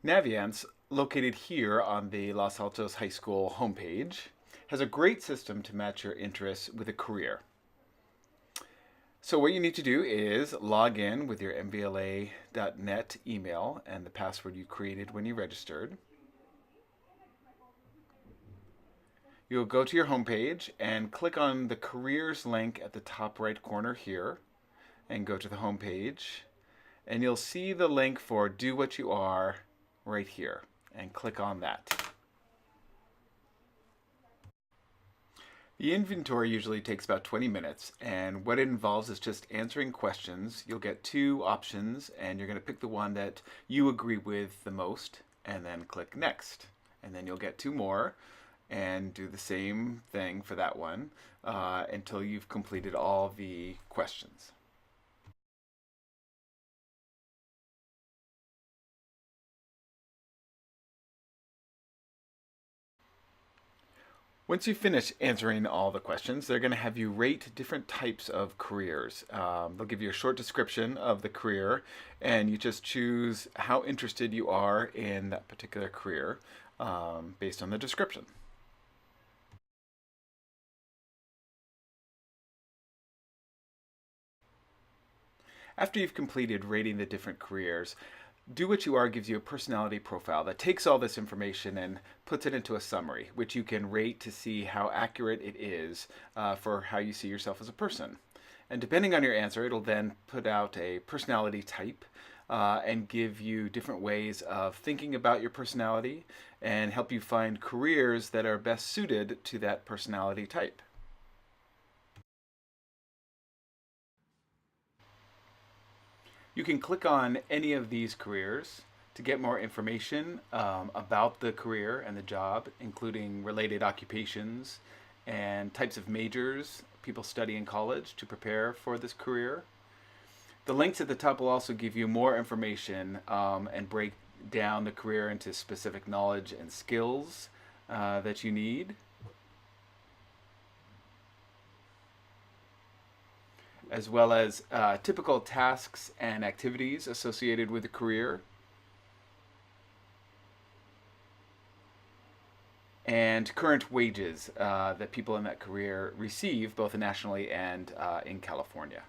Naviance, located here on the Los Altos High School homepage, has a great system to match your interests with a career. So what you need to do is log in with your mvla.net email and the password you created when you registered. You'll go to your homepage and click on the careers link at the top right corner here and go to the homepage, and you'll see the link for Do What You Are right here, and click on that. The inventory usually takes about 20 minutes, and what it involves is just answering questions. You'll get two options, and you're going to pick the one that you agree with the most, and then click Next. And then you'll get two more, and do the same thing for that one until you've completed all the questions. Once you finish answering all the questions, they're going to have you rate different types of careers. They'll give you a short description of the career, and you just choose how interested you are in that particular career based on the description. After you've completed rating the different careers, Do What You Are gives you a personality profile that takes all this information and puts it into a summary, which you can rate to see how accurate it is for how you see yourself as a person. And depending on your answer, it'll then put out a personality type and give you different ways of thinking about your personality and help you find careers that are best suited to that personality type. You can click on any of these careers to get more information about the career and the job, including related occupations and types of majors people study in college to prepare for this career. The links at the top will also give you more information and break down the career into specific knowledge and skills that you need, as well as typical tasks and activities associated with the career, and current wages that people in that career receive both nationally and in California.